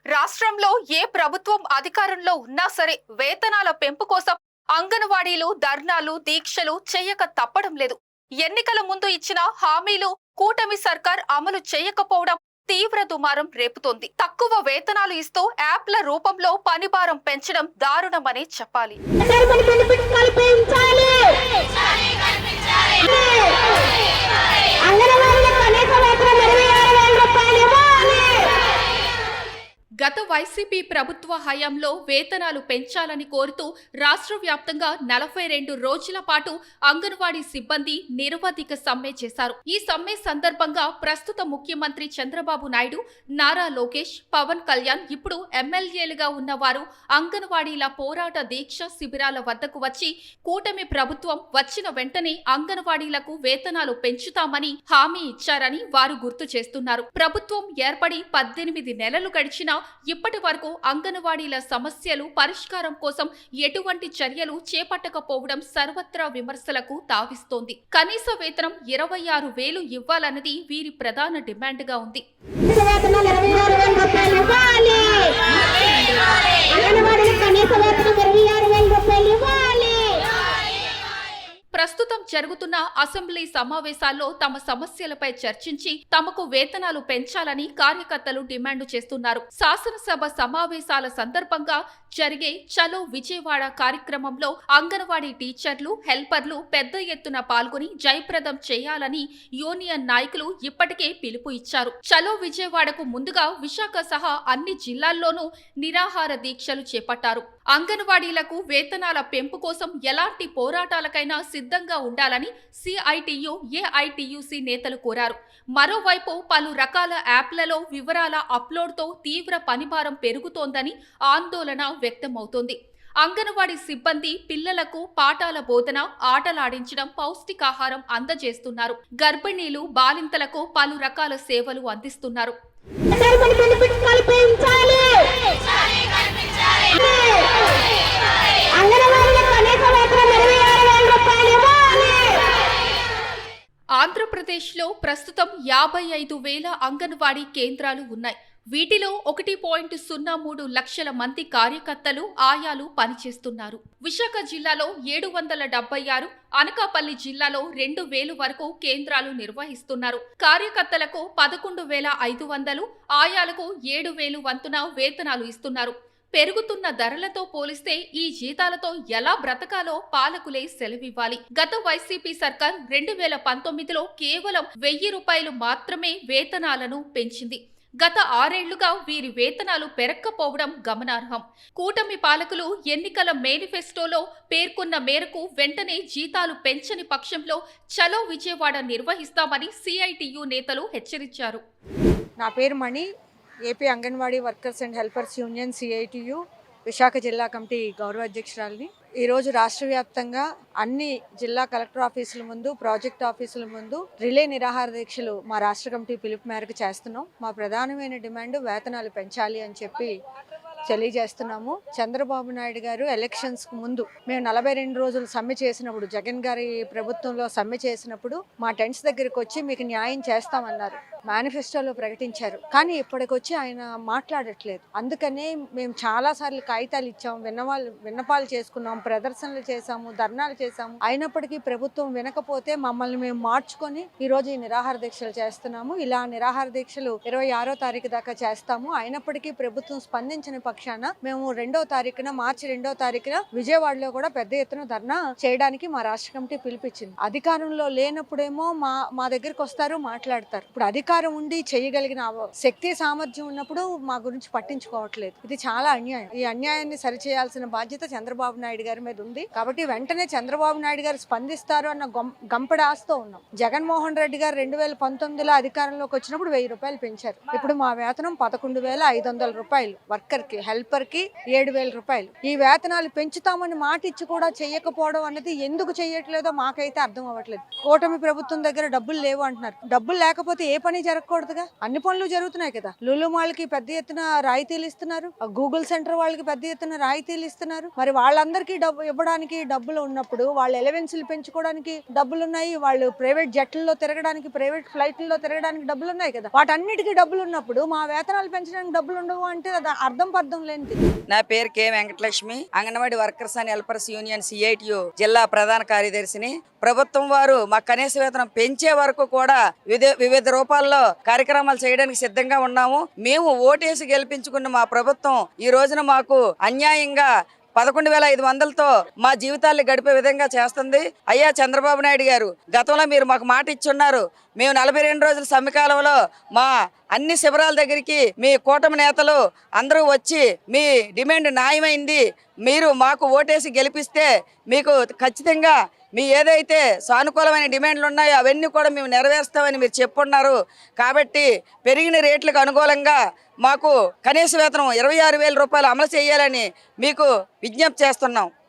రాష్ట్రంలో ఏ ప్రభుత్వం అధికారంలో ఉన్నా సరే వేతనాల పెంపు కోసం అంగన్వాడీలు ధర్నాలు దీక్షలు చేయక తప్పడం లేదు. ఎన్నికల ముందు ఇచ్చిన హామీలు కూటమి సర్కార్ అమలు చేయకపోవడం తీవ్ర దుమారం రేపుతోంది. తక్కువ వేతనాలు ఇస్తూ యాప్ల రూపంలో పనిభారం పెంచడం దారుణమనే చెప్పాలి. గత వైసీపీ ప్రభుత్వ హయాంలో వేతనాలు పెంచాలని కోరుతూ రాష్ట్ర వ్యాప్తంగా 42 రోజుల పాటు అంగన్వాడీ సిబ్బంది నిరవధిక సమ్మె చేశారు. ఈ సమ్మె సందర్భంగా ప్రస్తుత ముఖ్యమంత్రి చంద్రబాబు నాయుడు, నారా లోకేష్, పవన్ కళ్యాణ్ ఇప్పుడు ఎమ్మెల్యేలుగా ఉన్నవారు అంగన్వాడీల పోరాట దీక్ష శిబిరాల వద్దకు వచ్చి కూటమి ప్రభుత్వం వచ్చిన వెంటనే అంగన్వాడీలకు వేతనాలు పెంచుతామని హామీ ఇచ్చారని వారు గుర్తు చేస్తున్నారు. ప్రభుత్వం ఏర్పడి 18 నెలలు గడిచినా ఇప్పటి వరకు అంగన్వాడీల సమస్యలు పరిష్కారం కోసం ఎటువంటి చర్యలు చేపట్టకపోవడం సర్వత్రా విమర్శలకు తావిస్తోంది. కనీస వేతనం 26,000 ఇవ్వాలన్నది వీరి ప్రధాన డిమాండ్గా ఉంది. ప్రస్తుతం జరుగుతున్న అసెంబ్లీ సమావేశాల్లో తమ సమస్యలపై చర్చించి తమకు వేతనాలు పెంచాలని కార్యకర్తలు డిమాండ్ చేస్తున్నారు. శాసనసభ సమావేశాల సందర్భంగా జరిగే చలో విజయవాడ కార్యక్రమంలో అంగన్వాడీ టీచర్లు, హెల్పర్లు పెద్ద ఎత్తున పాల్గొని జయప్రదం చేయాలని యూనియన్ నాయకులు ఇప్పటికే పిలుపు ఇచ్చారు. చలో విజయవాడకు ముందుగా విశాఖ సహా అన్ని జిల్లాల్లోనూ నిరాహార దీక్షలు చేపట్టారు. అంగన్వాడీలకు వేతనాల పెంపు కోసం ఎలాంటి పోరాటాలకైనా సిద్ధంగా ఉండాలని సిఐటియు, ఏఐటియుసి నేతలు కోరారు. మరోవైపు పలు రకాల యాప్లలో వివరాల అప్లోడ్తో తీవ్ర పనిభారం పెరుగుతోందని ఆందోళన వ్యక్తమవుతోంది. అంగన్వాడీ సిబ్బంది పిల్లలకు పాఠాల బోధన, ఆటలాడించడం, పౌష్టికాహారం అందజేస్తున్నారు. గర్భిణీలు, బాలింతలకు పలు రకాల సేవలు అందిస్తున్నారు. ఆంధ్రప్రదేశ్లో ప్రస్తుతం 55,000 అంగన్వాడీ కేంద్రాలు ఉన్నాయి. వీటిలో 1.03 లక్షల మంది కార్యకర్తలు, ఆయాలు పనిచేస్తున్నారు. విశాఖ జిల్లాలో 776, అనకాపల్లి జిల్లాలో 2,000 వరకు కేంద్రాలు నిర్వహిస్తున్నారు. కార్యకర్తలకు 11,500, ఆయాలకు 7,000 వంతున వేతనాలు ఇస్తున్నారు. పెరుగుతున్న ధరలతో పోలిస్తే ఈ జీతాలతో ఎలా బ్రతకాలో పాలకులే సెలవివ్వాలి. గత వైసీపీ సర్కార్ 2019లో కేవలం 1,000 రూపాయలు మాత్రమే వేతనాలను పెంచింది. గత 6 ఏళ్లుగా వీరి వేతనాలు పెరక్కపోవడం గమనార్హం. కూటమి పాలకులు ఎన్నికల మేనిఫెస్టోలో పేర్కొన్న మేరకు వెంటనే జీతాలు పెంచని పక్షంలో చలో విజయవాడ నిర్వహిస్తామని సిఐటియు నేతలు హెచ్చరించారు. నా పేరు Mani, AP anganwadi workers and helpers union CITU Visakha జిల్లా కమిటీ గౌరవ అధ్యక్షురాలిని. ఈరోజు రాష్ట్ర వ్యాప్తంగా అన్ని జిల్లా కలెక్టర్ ఆఫీసుల ముందు, ప్రాజెక్ట్ ఆఫీసుల ముందు రిలే నిరాహార దీక్షలు మా రాష్ట్ర కమిటీ పిలుపు మేరకు చేస్తున్నాం. మా ప్రధానమైన డిమాండ్ వేతనాలు పెంచాలి అని చెప్పి తెలియజేస్తున్నాము. చంద్రబాబు నాయుడు గారు ఎలక్షన్స్కు ముందు మేము 42 రోజులు సమ్మె చేసినప్పుడు, జగన్ గారి ప్రభుత్వంలో సమ్మె చేసినప్పుడు మా టెంట్స్ దగ్గరికి వచ్చి మీకు న్యాయం చేస్తామన్నారు, మేనిఫెస్టోలో ప్రకటించారు. కానీ ఇప్పటికొచ్చి ఆయన మాట్లాడట్లేదు. అందుకనే మేము చాలాసార్లు కాగితాలు ఇచ్చాము, విన్నపాలు చేసుకున్నాం, ప్రదర్శనలు చేశాము, ధర్నాలు చేశాము. అయినప్పటికీ ప్రభుత్వం వినకపోతే మమ్మల్ని మేము మార్చుకొని ఈరోజు ఈ నిరాహార దీక్షలు చేస్తున్నాము. ఇలా నిరాహార దీక్షలు 26వ తారీఖు దాకా చేస్తాము. అయినప్పటికీ ప్రభుత్వం స్పందించిన పక్షాన మేము మార్చి 2వ తారీఖున విజయవాడలో కూడా పెద్ద ఎత్తున ధర్నా చేయడానికి మా రాష్ట్ర కమిటీ పిలిపించింది. అధికారంలో లేనప్పుడేమో మా దగ్గరికి వస్తారు, మాట్లాడతారు. ఇప్పుడు అధికారం ఉండి చేయగలిగిన శక్తి, సామర్థ్యం ఉన్నప్పుడు మా గురించి పట్టించుకోవట్లేదు. ఇది చాలా అన్యాయం. ఈ అన్యాయాన్ని సరిచేయాల్సిన బాధ్యత చంద్రబాబు నాయుడు గారి మీద ఉంది. కాబట్టి వెంటనే చంద్రబాబు నాయుడు గారు స్పందిస్తారు అన్న గంపడి ఆశతో ఉన్నాం. జగన్మోహన్ రెడ్డి గారు 2019లో అధికారంలోకి వచ్చినప్పుడు 1,000 రూపాయలు పెంచారు. ఇప్పుడు మా వేతనం 11,500 రూపాయలు. వర్కర్కి, హెల్పర్కి 7,000 రూపాయలు. ఈ వేతనాలు పెంచుతామని మాట ఇచ్చి కూడా చెయ్యకపోవడం అనేది ఎందుకు చెయ్యట్లేదో మాకైతే అర్థం అవ్వట్లేదు. కూటమి ప్రభుత్వం దగ్గర డబ్బులు లేవు అంటున్నారు. డబ్బులు లేకపోతే ఏ పని జరగకూడదుగా. అన్ని పనులు జరుగుతున్నాయి కదా. లులు మాల్కి పెద్ద ఎత్తున రాయితీలు ఇస్తున్నారు, గూగుల్ సెంటర్ వాళ్ళకి పెద్ద ఎత్తున రాయితీలు ఇస్తున్నారు. మరి వాళ్ళందరికీ డబ్బు ఇవ్వడానికి డబ్బులు ఉన్నప్పుడు, వాళ్ళ ఎలవెన్సులు పెంచుకోవడానికి డబ్బులు ఉన్నాయి, వాళ్ళు ప్రైవేట్ జట్లలో తిరగడానికి, ప్రైవేట్ ఫ్లైట్లలో తిరగడానికి డబ్బులు ఉన్నాయి కదా. వాటన్నిటికీ డబ్బులు ఉన్నప్పుడు మా వేతనాలు పెంచడానికి డబ్బులు ఉండవు అంటే అది అర్థం పర్థం లేనిది. నా పేరు K Venkatalakshmi, anganwadi workers and helpers union CITU జిల్లా ప్రధాన కార్యదర్శిని. ప్రభుత్వం వారు మా కనీస వేతనం పెంచే వరకు కూడా వివిధ రూపాల్లో కార్యక్రమాలు చేయడానికి సిద్ధంగా ఉన్నాము. మేము ఓటేసి గెలిపించుకున్న మా ప్రభుత్వం ఈ రోజున మాకు అన్యాయంగా 11,500తో మా జీవితాల్ని గడిపే విధంగా చేస్తుంది. అయ్యా చంద్రబాబు నాయుడు గారు, గతంలో మీరు మాకు మాట ఇచ్చున్నారు. మేము 42 రోజుల సమ్మెకాలంలో మా అన్ని శిబిరాల దగ్గరికి మీ కూటమి నేతలు అందరూ వచ్చి మీ డిమాండ్ న్యాయమైంది, మీరు మాకు ఓటేసి గెలిపిస్తే మీకు ఖచ్చితంగా మీ ఏదైతే సానుకూలమైన డిమాండ్లు ఉన్నాయో అవన్నీ కూడా మేము నెరవేరుస్తామని మీరు చెప్పున్నారు. కాబట్టి పెరిగిన రేట్లకు అనుకూలంగా మాకు కనీస వేతనం 26,000 రూపాయలు అమలు చేయాలని మీకు విజ్ఞప్తి చేస్తున్నాం.